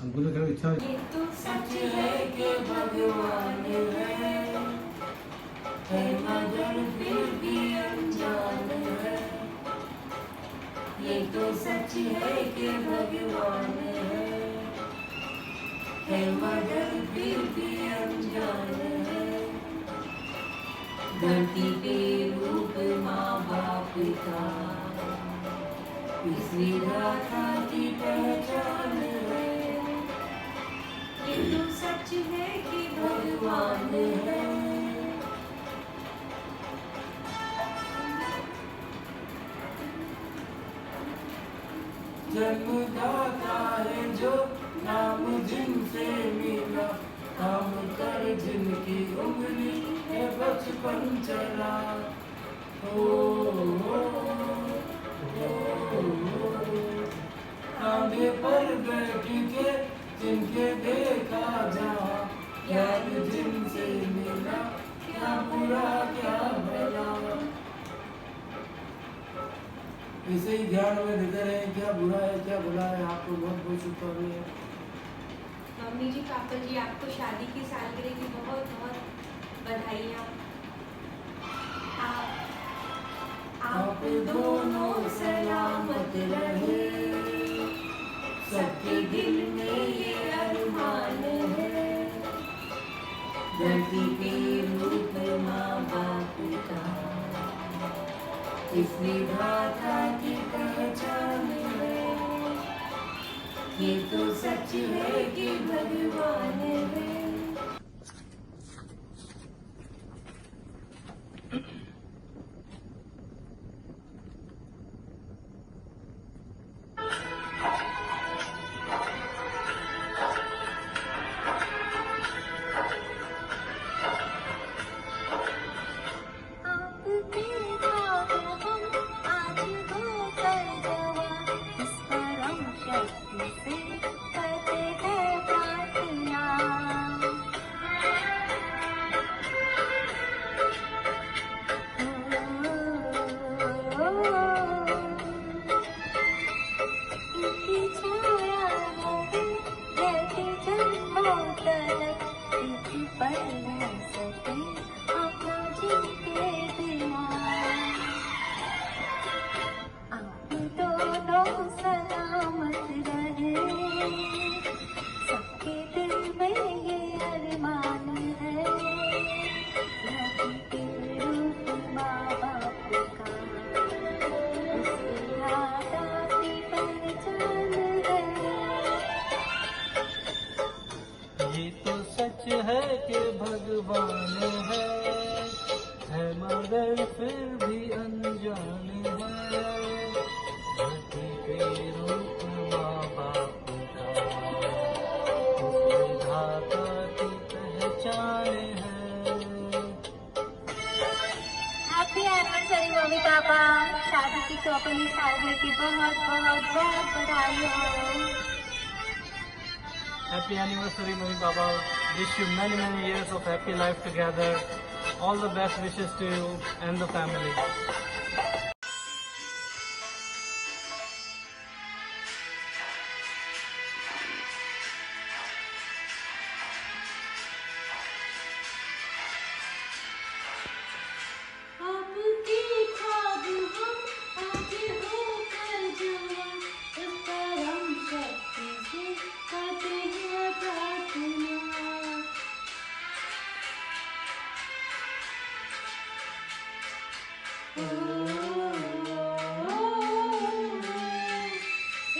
हमको तो कभी इच्छा ये तो सच है कि भगवान है मगर फिर भी अनजान है। ये तो सच है कि भगवान है मगर फिर भी अनजान है। धरती पे रूप माँ बाप का इस विधाता की पहचान है। ये तो सच है कि भगवान है। जन्मदाता है जो नाम जिनसे मिला, काम कर जिनकी उंगली है बचपन चला। कांधे पर बैठ के जिनके देखा जा, ज्ञान जिनसे मिला क्या बुरा क्या भला। इसे ही ध्यान में देते रहे क्या बुरा है क्या भला है। आपको बहुत बहुत शुभकामनाएं। मम्मी जी पापा जी आपको शादी की सालगिरह की बहुत बहुत बधाइयाँ। आप दोनों सलामत रहे, सबके दिल में ये अरमान है। धरती पे रूप माँ बाप का इस विधाता की पहचान है। ये तो सच है कि भगवान है। ये तो सच है कि भगवान है मगर फिर भी अनजान है। धरती पे रूप माँ बाप का उस विधाता की पहचान है। हैप्पी एनिवर्सरी मम्मी पापा, शादी की 54वीं सालगिरह की बहुत बहुत बहुत बधाई हो। Happy anniversary, Mummy Papa. Wish you many, many years of happy life together. All the best wishes to you and the family. आपके ख्वाब हम आगे होकर जवां, इस परम शक्ति से करते हैं प्रार्थना।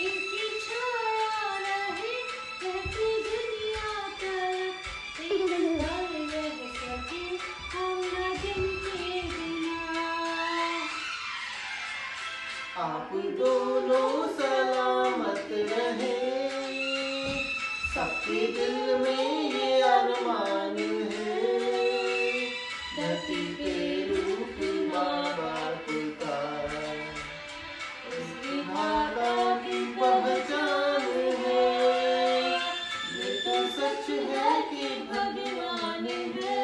इनकी छाया रहे रहती दुनिया तरफ, एक पल रह सके हम न जिनके बिना। आप दोनों सलामत रहे, सबके दिल में ये अरमान है। धरती पे रूप माँ बाप का उस विधाता की पहचान है। ये तो सच है कि भगवान है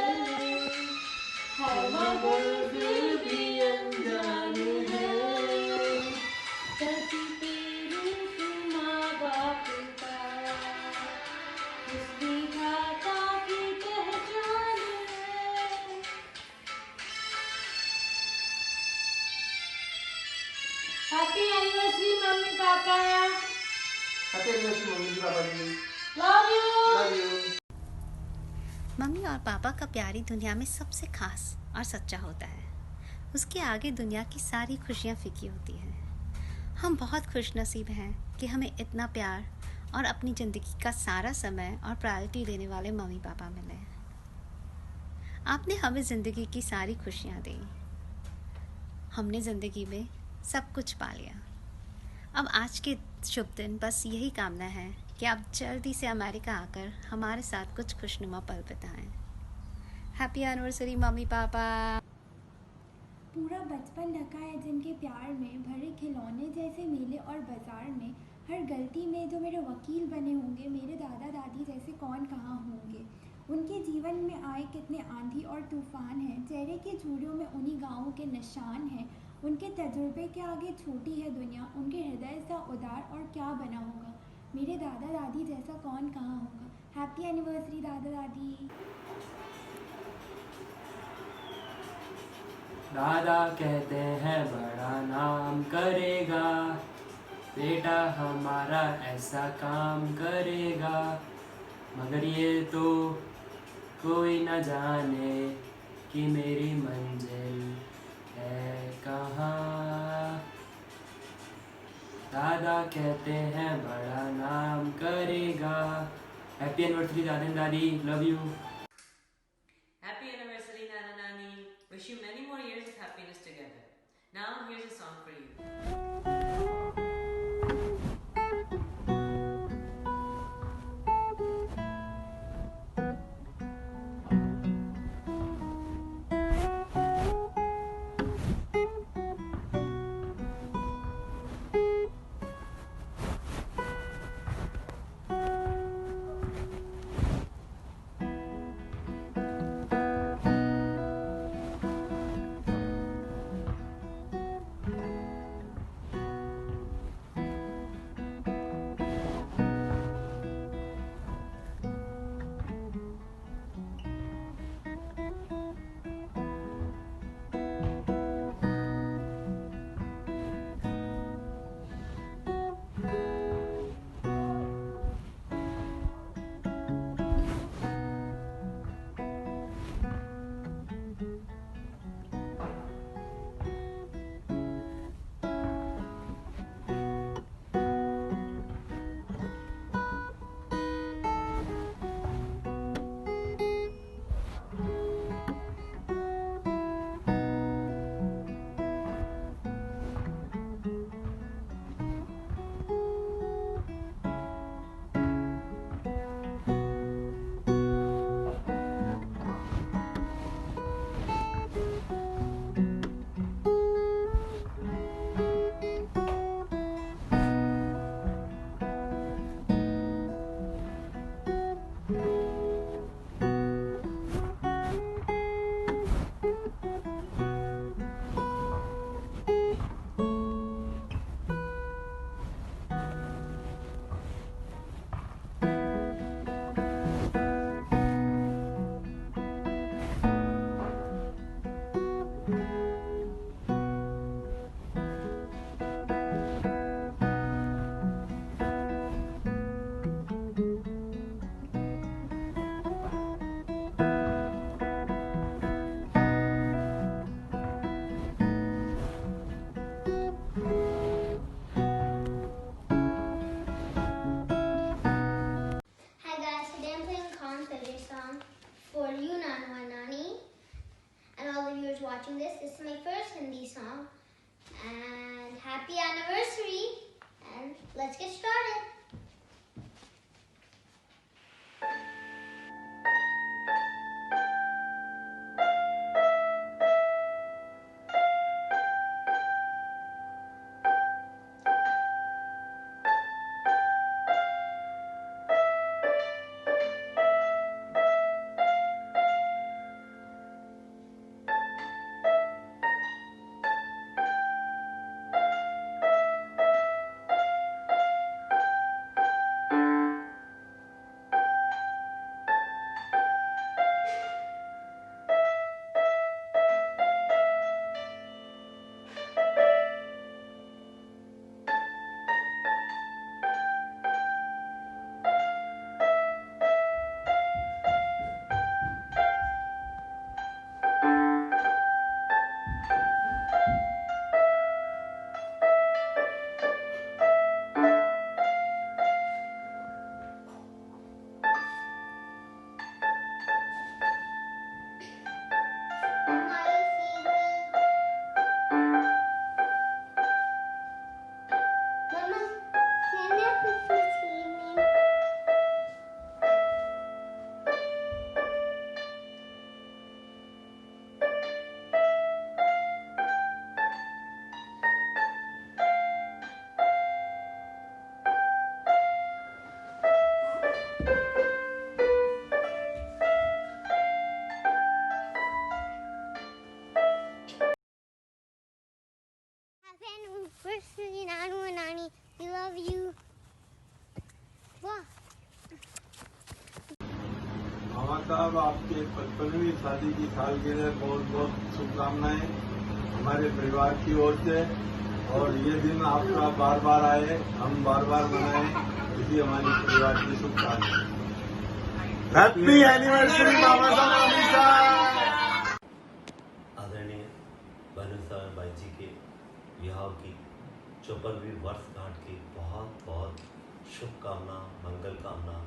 मगर फिर भी अनजान है। धरती पे रूप माँ बाप का इस विधाता की पहचान है। Happy anniversary mummy papa, happy anniversary mummy जी पापा जी, love you. Love you. Mummy और पापा का प्यार ही दुनिया में सबसे खास और सच्चा होता है। उसके आगे दुनिया की सारी खुशियाँ फीकी होती हैं। हम बहुत खुशनसीब हैं कि हमें इतना प्यार और अपनी ज़िंदगी का सारा समय और प्रायोरिटी देने वाले मम्मी पापा मिले। आपने हमें ज़िंदगी की सारी खुशियाँ दी। हमने ज़िंदगी में सब कुछ पा लिया। अब आज के शुभ दिन बस यही कामना है कि आप जल्दी से अमेरिका आकर हमारे साथ कुछ खुशनुमा पल बिताएं। हैप्पी एनिवर्सरी मम्मी पापा। पूरा बचपन ढका है जिनके प्यार में, भरे खिलौने जैसे मेले और बाजार में। हर गलती में जो मेरे वकील बने होंगे, मेरे दादा दादी जैसे कौन कहाँ होंगे। उनके जीवन में आए कितने आंधी और तूफान हैं, चेहरे की झुर्रियों में उन्हीं गाँवों के निशान हैं। उनके तजुर्बे के आगे छोटी है दुनिया, उनके हृदय सा उदार और क्या बना होगा। मेरे दादा दादी जैसा कौन कहाँ होगा। हैप्पी एनिवर्सरी दादा दादी। दादा कहते हैं बड़ा नाम करेगा, बेटा हमारा ऐसा काम करेगा, मगर ये तो कोई न जाने कि मेरी मंजिल है कहाँ। दादा कहते हैं बड़ा नाम करेगा। हैप्पी एनिवर्सरी दादा दादी, love you. Happy anniversary, Nana Nani. Wish you many more years of happiness together. Now, here's a song for you. watching this. This is my first Hindi song. And happy anniversary. And let's get started. साहब, आपके 55वीं शादी की सालगिरह बहुत बहुत शुभकामनाएं हमारे परिवार की ओर से। और ये दिन आपका बार बार आए, हम बार बार मनाएं, इसी हमारी परिवार की शुभकामनाएं। हैप्पी एनिवर्सरी मामा साहब, मामी साहब। आदरणीय भानुसार भाई जी के विवाह की 54वीं वर्षगांठ की बहुत बहुत शुभकामना, मंगल कामना।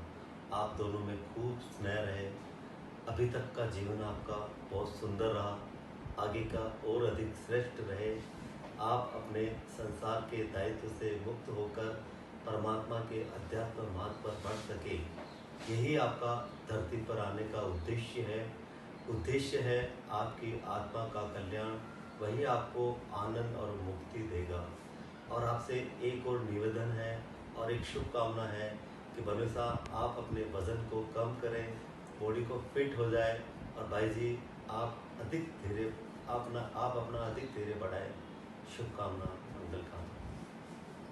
आप दोनों में खूब स्नेह रहे, अभी तक का जीवन आपका बहुत सुंदर रहा, आगे का और अधिक श्रेष्ठ रहे। आप अपने संसार के दायित्व से मुक्त होकर परमात्मा के अध्यात्म मार्ग पर बढ़ सके, यही आपका धरती पर आने का उद्देश्य है आपकी आत्मा का कल्याण, वही आपको आनंद और मुक्ति देगा। और आपसे एक और निवेदन है और एक शुभकामना है कि भानु साहब आप अपने वज़न को कम करें, बॉडी को फिट हो जाए, और भाई जी आप अपना अधिक धैर्य बढ़ाएं। शुभकामना, मंगल कामना।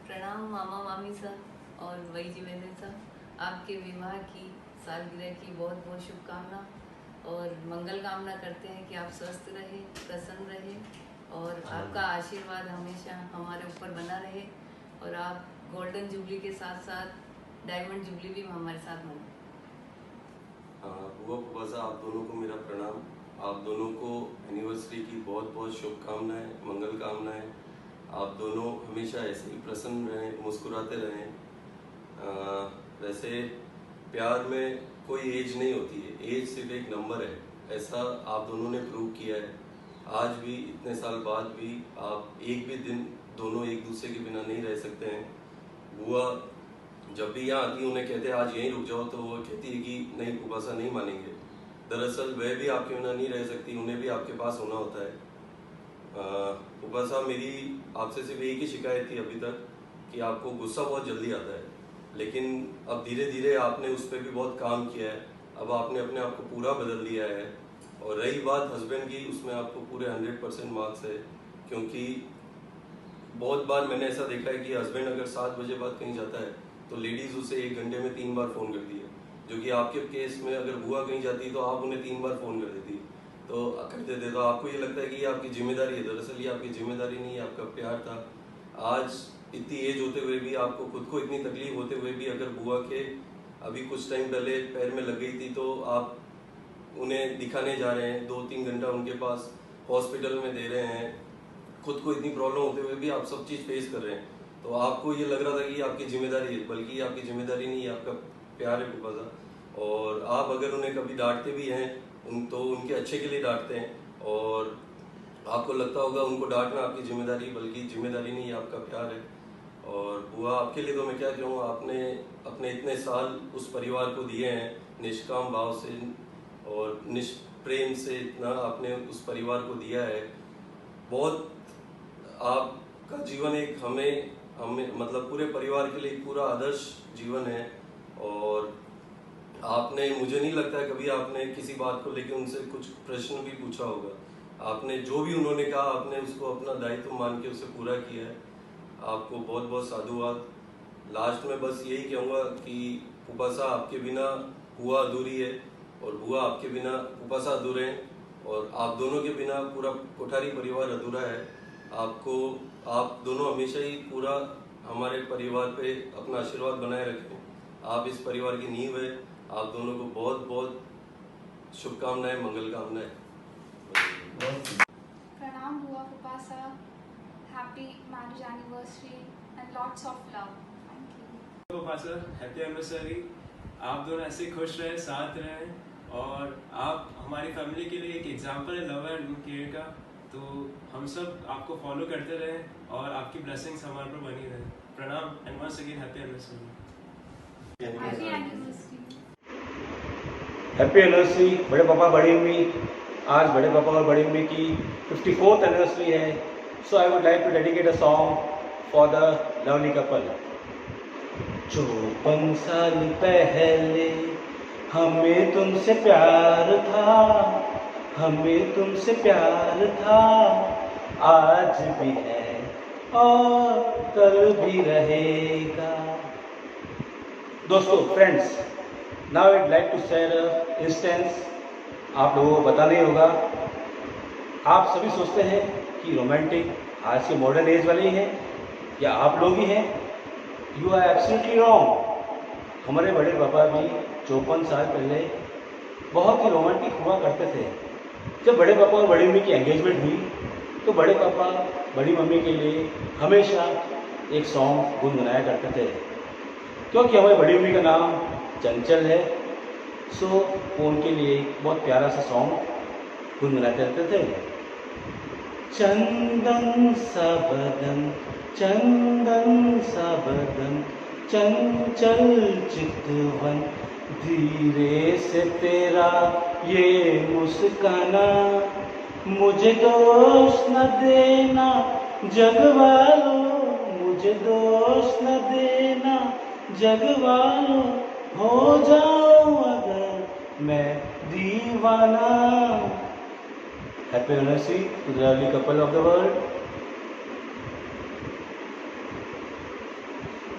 प्रणाम मामा मामी सर और वही जी बहन सर, आपके विवाह की सालगिरह की बहुत बहुत शुभकामना और मंगल कामना करते हैं कि आप स्वस्थ रहे, प्रसन्न रहे और आपका आशीर्वाद हमेशा हमारे ऊपर बना रहे और आप गोल्डन जुबली के साथ साथ डायमंड जुबली भी हमारे साथ मनाएं। बुआ साहब, आप दोनों को मेरा प्रणाम। आप दोनों को एनिवर्सरी की बहुत बहुत शुभकामनाएं, मंगल कामनाएं। आप दोनों हमेशा ऐसे ही प्रसन्न रहें, मुस्कुराते रहें। वैसे प्यार में कोई एज नहीं होती है, एज सिर्फ एक नंबर है, ऐसा आप दोनों ने प्रूव किया है। आज भी इतने साल बाद भी आप एक भी दिन दोनों एक दूसरे के बिना नहीं रह सकते हैं। बुआ जब भी यहाँ आती उन्हें कहते हैं आज यहीं रुक जाओ, तो वो कहती है कि नहीं बुआ नहीं मानेंगे। दरअसल वह भी आपके बिना नहीं रह सकती, उन्हें भी आपके पास होना होता है। बुआ साहब, मेरी आपसे सिर्फ एक ही शिकायत थी अभी तक कि आपको गुस्सा बहुत जल्दी आता है, लेकिन अब धीरे धीरे आपने उस पर भी बहुत काम किया है। अब आपने अपने आप को पूरा बदल दिया है। और रही बात हस्बैंड की, उसमें आपको पूरे 100% मार्क्स है, क्योंकि बहुत बार मैंने ऐसा देखा है कि हस्बैंड अगर 7 बजे बाद कहीं जाता है तो लेडीज उसे 1 घंटे में 3 बार फ़ोन करती है, जो कि आपके केस में अगर बुआ कहीं जाती तो आप उन्हें 3 बार फ़ोन कर देती तो आपको ये लगता है कि ये आपकी जिम्मेदारी है। दरअसल ये आपकी जिम्मेदारी नहीं है, आपका प्यार था। आज इतनी एज होते हुए भी, आपको खुद को इतनी तकलीफ होते हुए भी, अगर बुआ के अभी कुछ टाइम पहले पैर में लग गई थी तो आप उन्हें दिखाने जा रहे हैं, 2-3 घंटा उनके पास हॉस्पिटल में दे रहे हैं। खुद को इतनी प्रॉब्लम होते हुए भी आप सब चीज़ फेस कर रहे हैं, तो आपको ये लग रहा था कि आपकी जिम्मेदारी है, बल्कि ये आपकी जिम्मेदारी नहीं है, आपका प्यार है बुआ साहब। और आप अगर उन्हें कभी डांटते भी हैं तो उनके अच्छे के लिए डांटते हैं, और आपको लगता होगा उनको डांटना आपकी जिम्मेदारी, बल्कि जिम्मेदारी नहीं है, आपका प्यार है। और बुआ, आपके लिए तो मैं क्या कहूँ, आपने अपने इतने साल उस परिवार को दिए हैं निष्काम भाव से और निष्प्रेम से, इतना आपने उस परिवार को दिया है। बहुत आपका जीवन एक हमें मतलब पूरे परिवार के लिए एक पूरा आदर्श जीवन है। और आपने, मुझे नहीं लगता है कभी आपने किसी बात को लेकर उनसे कुछ प्रश्न भी पूछा होगा। आपने जो भी उन्होंने कहा, आपने उसको अपना दायित्व मान के उसे पूरा किया है। आपको बहुत बहुत साधुवाद। लास्ट में बस यही कहूँगा कि फूफा साहब आपके बिना बुआ अधूरी है और बुआ आपके बिना फूफा साहब अधूरे हैं, और आप दोनों के बिना पूरा कोठारी परिवार अधूरा है। आप दोनों हमेशा ही पूरा हमारे परिवार पे अपना आशीर्वाद बनाए रखें। आप इस परिवार की नींव है। आप दोनों को बहुत बहुत शुभकामनाएं, मंगल कामनाएं। प्रणाम बुआ फूफा साहब, happy marriage anniversary and lots of love. Thank you फूफा साहब, हैप्पी एनिवर्सरी। आप दोनों ऐसे खुश रहें, साथ रहें, और आप हमारी फैमिली के लिए एक एग्जाम्पल है लव एंड केयर का। तो हम सब आपको फॉलो करते रहें और आपकी ब्लेसिंग्स हमारे पर बनी रहे। प्रणाम and once again happy anniversary. Happy anniversary बड़े पापा बड़ी मम्मी। आज बड़े पापा और बड़ी मम्मी की 54th एनिवर्सरी है। So I would like to dedicate a song for the lovely couple. 54 साल पहले हमें तुमसे प्यार था, हमें तुमसे प्यार था, आज भी है और कल भी रहेगा। दोस्तों, friends, now I'd like to share an instance. आप लोगों को पता नहीं होगा, आप सभी सोचते हैं कि रोमांटिक आज के मॉडर्न एज वाले ही हैं या आप लोग ही हैं. You are absolutely wrong. हमारे बड़े पापा भी 54 साल पहले बहुत ही रोमांटिक हुआ करते थे. जब बड़े पापा और बड़ी मम्मी की एंगेजमेंट हुई तो बड़े पापा बड़ी मम्मी के लिए हमेशा एक सॉन्ग गुनगुनाया करते थे. क्योंकि हमारी बड़ी मम्मी का नाम चंचल है, सो वो उनके लिए बहुत प्यारा सा सॉन्ग गुनगुनाते रहते थे. चंदन सा बदन, चंदन सा बदन, चंचल चितवन, धीरे से तेरा ये मुस्काना, मुझे दोष न देना जग वालों, मुझे दोष न देना जग वालों, हो जाऊं अगर मैं दीवाना. Happy anniversary to the lovely couple of the world.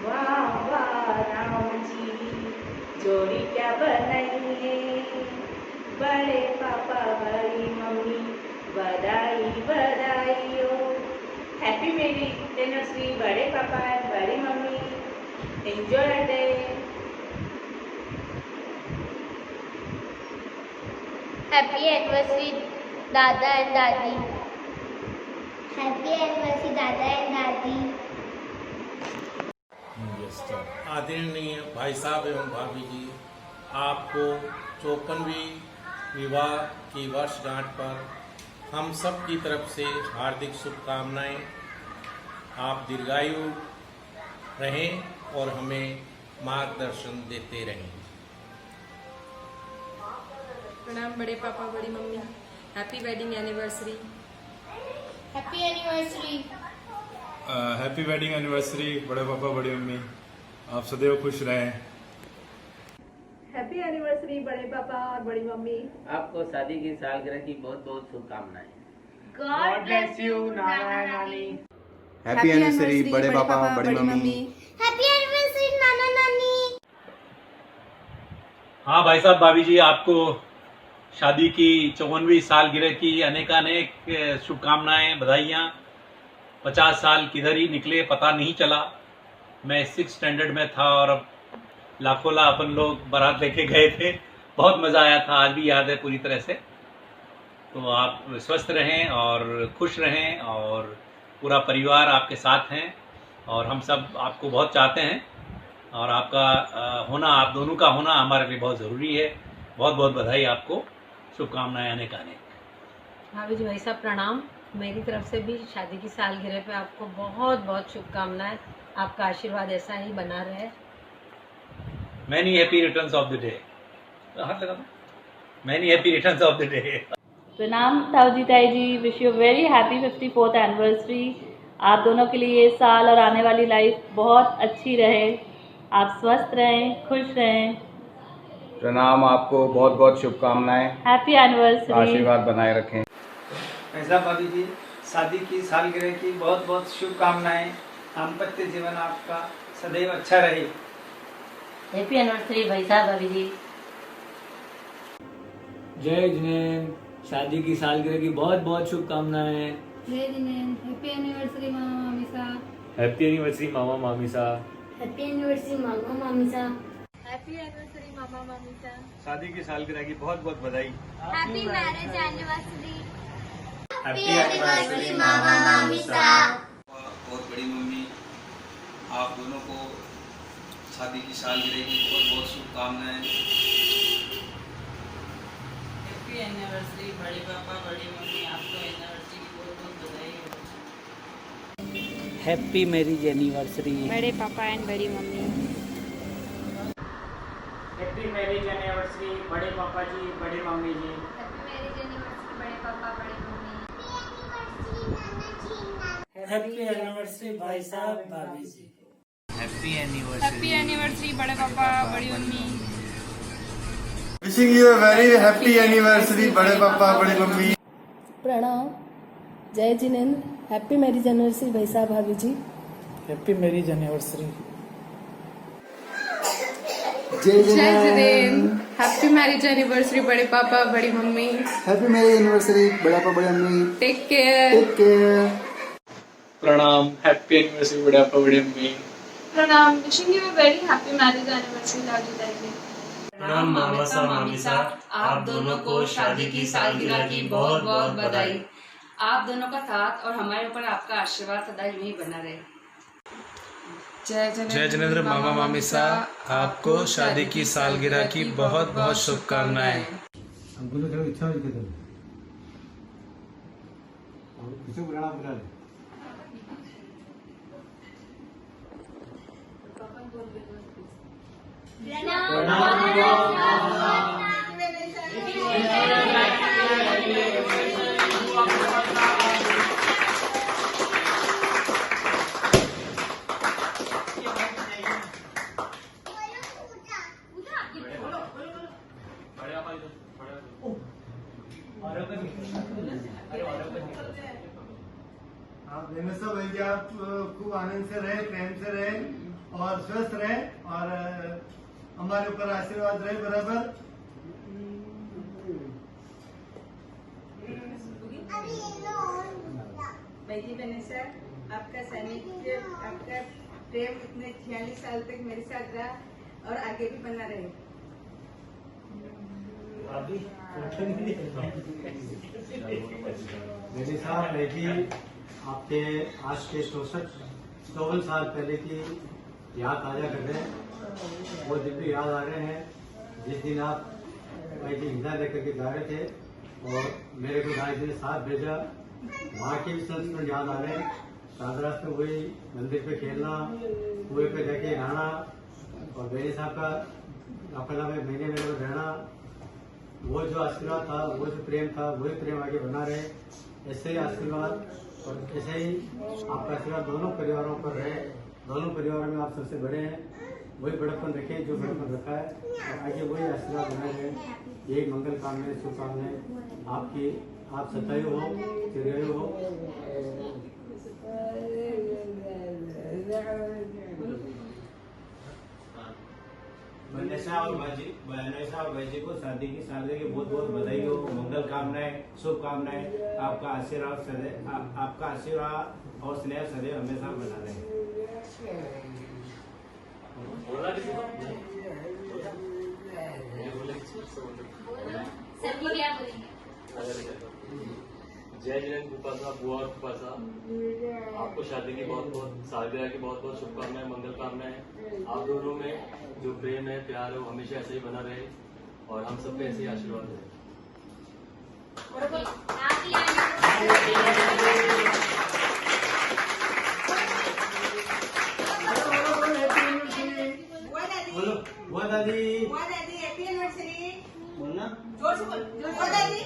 वाह वाह राम जी, जोड़ी क्या बनाई है, बड़े पापा बड़ी मम्मी, बधाई बधाई हो. हैप्पी मैरिज एनिवर्सरी बड़े पापा एंड बड़ी mummy. Enjoy the day. Happy anniversary, Dada and Dadi. Happy anniversary, Dada and Dadi. आदरणीय भाई साहब एवं भाभी जी, आपको 54वीं विवाह की वर्षगांठ पर हम सब की तरफ से हार्दिक शुभकामनाएं. आप दीर्घायु रहें और हमें मार्गदर्शन देते रहें. प्रणाम बड़े पापा बड़ी mummy. Happy wedding anniversary. Happy anniversary. Happy wedding anniversary बड़े पापा बड़ी मम्मी. आप सदैव खुश रहें. हैप्पी एनिवर्सरी बड़े पापा और बड़ी मम्मी. आपको शादी की सालगिरह की बहुत बहुत शुभकामनाएं. God bless you, नाना नानी. हैप्पी एनिवर्सरी बड़े पापा बड़ी मम्मी. Happy anniversary, नाना नानी. हाँ भाई साहब भाभी जी, आपको शादी की 54वीं सालगिरह की अनेकानेक शुभकामनाएं, बधाइयाँ. 50 साल किधर ही निकले पता नहीं चला. मैं 6th स्टैंडर्ड में था और अब लाखों अपन लोग बारात लेके गए थे. बहुत मज़ा आया था, आज भी याद है पूरी तरह से. तो आप स्वस्थ रहें और खुश रहें और पूरा परिवार आपके साथ हैं और हम सब आपको बहुत चाहते हैं और आपका होना, आप दोनों का होना हमारे लिए बहुत ज़रूरी है. बहुत बहुत बधाई आपको, शुभकामनाएं अनेक अनेक. भाभी जी भाई साहब प्रणाम. मेरी तरफ से भी शादी की सालगिरह पे आपको बहुत बहुत शुभकामनाएं. आपका आशीर्वाद ऐसा ही बना रहे. Many happy returns of the day. हाथ लगा दो. Many happy returns of the day. प्रणाम ताऊजी ताई जी. Wish you very happy 54th anniversary. आप दोनों के लिए ये साल और आने वाली लाइफ बहुत अच्छी रहे. आप स्वस्थ रहें, खुश रहें. प्रणाम, आपको बहुत बहुत शुभकामनाएं. Happy anniversary. आशीर्वाद बनाए रखें. ऐसा भाभी जी, शादी की सालगिरह की बहुत बहुत शुभकामनाएं. दाम्पत्य जीवन आपका सदैव अच्छा रहे. हैप्पी एनिवर्सरी भाई साहब भाभी जी. जय जिनेंद्र, शादी की सालगिरह की बहुत बहुत शुभकामनाएं. जय जिनेंद्र. हैप्पी एनिवर्सरी मामा मामी साहब. हैप्पी एनिवर्सरी मामा मामी साहब. हैप्पी एनिवर्सरी मामा मामी साहब. हैप्पी एनिवर्सरी मामा मामी साहब. शादी की सालगिरह की बहुत बहुत बधाई. Happy marriage anniversary. Happy anniversary मामा मामी साहब. और बड़ी मम्मी, आप दोनों को शादी की सालगिरह की बहुत बहुत शुभकामनाएं. हैप्पी एनिवर्सरी बड़े पापा बड़ी मम्मी. आपको एनिवर्सरी की बहुत बहुत बधाई हो. हैप्पी मैरिज एनिवर्सरी बड़े पापा एंड बड़ी मम्मी. हैप्पी मैरिज एनिवर्सरी बड़े पापा जी बड़ी मम्मी जी. हैप्पी मैरिज एनिवर्सरी बड़े पापा बड़ी मम्मी. हैप्पी एनिवर्सरी भाई साहब भाभी जी. हैप्पी एनिवर्सरी बड़े पापा बड़ी mummy. Wishing you a very happy anniversary बड़े पापा बड़ी मम्मी. प्रणाम. जय जिनेंद्र. हैप्पी मैरिज एनिवर्सरी भाई साहब भाभी जी. Happy marriage anniversary. जय जिनेंद्र हैप्पी मैरिज एनिवर्सरी बड़े पापा बड़ी मम्मी। हैप्पी मैरिज एनिवर्सरी बड़ा पापा बड़ी मम्मी। Take care. प्रणाम, हैप्पी एनिवर्सरी बड़े पापा बड़ी मम्मी। प्रणाम, wishing you a very happy marriage anniversary Ladu ji. प्रणाम मामा मामीसा, आप दोनों को शादी की सालगिरह की बहुत बहुत बधाई। आप दोनों का साथ और हमारे ऊपर आपका आशीर्वाद सदा यूं ही बना रहे। जय जिनेंद्र मामा मामीसा, आपको शादी की सालगिरह की बहुत बहुत शुभकामनाएं। आप सब भैया आप खूब आनंद से रहे, प्रेम से रहे और स्वस्थ रहे और हमारे ऊपर आशीर्वाद रहे बराबर। भाईजी बनेसर, आपका सानिध्य, आपका प्रेम इतने 46 साल तक मेरे साथ रहा और आगे भी बना रहे। मेरे साथ बेटी आपके आज के 54 साल पहले की याद ताजा कर रहे हैं। वो दिन भी याद आ रहे हैं जिस दिन आप बेटी हिंदा लेकर के जा रहे थे और मेरे को भाई जी ने साथ भेजा। वहाँ के भी संस्मरण याद आ रहे हैं। सादरास में वही मंदिर पे खेलना, कुएं पे जाके नहाना और बेटी साहब का अपना में महीने में रहना, वो जो आशीर्वाद था, वो जो प्रेम था, वही प्रेम आगे बना रहे। ऐसे ही आशीर्वाद और ऐसे ही आपका आशीर्वाद दोनों परिवारों पर रहे। दोनों परिवारों में आप सबसे बड़े हैं, वही बड़प्पन रखें जो बड़प्पन रखा है और आगे वही आशीर्वाद बनाए रहे। यही मंगल कामनाएं, शुभकामनाएं आपकी, आप सतायु हो, चिरयु हो। वनेसा और भाईजी को शादी की सालगिरह की बहुत बहुत बधाई हो, मंगल कामनाएं, शुभकामनाएं। आपका आशीर्वाद और स्नेह सदैव हमेशा बना रहे। जय जिनेंद्र कृपासा, बुआ और कृपासा, आपको शादी की बहुत बहुत सालगिरह की बहुत बहुत शुभकामनाएं, मंगल कामनाएं। आप दोनों में जो प्रेम है, प्यार है, वो हमेशा ऐसे ही बना रहे और हम सब पे ऐसे ही आशीर्वाद रहे। बोलो बुआ दादी, हैप्पी एनिवर्सरी। बोलना, जोर से बोल, बुआ दादी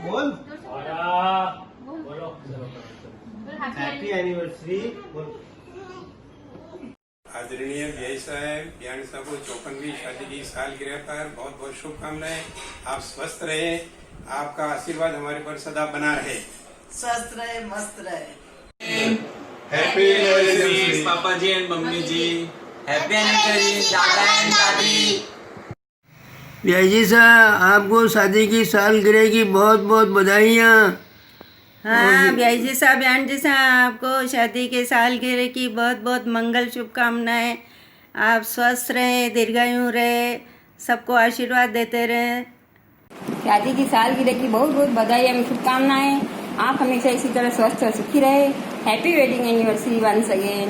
बोल, बोलो हैप्पी एनिवर्सरी बोल। आदरणीय व्यय साहब, बियान साहब को 54वीं शादी की सालगिरह पर बहुत बहुत शुभकामनाएं। आप स्वस्थ रहे, आपका आशीर्वाद हमारे पर सदा बना रहे। स्वस्थ रहे, मस्त रहे। हैप्पी एनिवर्सरी पापा जी एंड मम्मी जी। हैप्पी एनिवर्सरी दादा एंड दादी। व्यय जी साहब, आपको शादी की सालगिरह की बहुत बहुत बधाइयाँ। हाँ भाई जी साहब, बयान जी साहब, आपको शादी के सालगिरह की बहुत बहुत मंगल शुभकामनाएं। आप स्वस्थ रहें, दीर्घायु रहे, सबको आशीर्वाद देते रहें। शादी की सालगिरह की बहुत बहुत बधाई एवं शुभकामनाएं। आप हमेशा इसी तरह स्वस्थ और सुखी रहे। Happy wedding anniversary once again.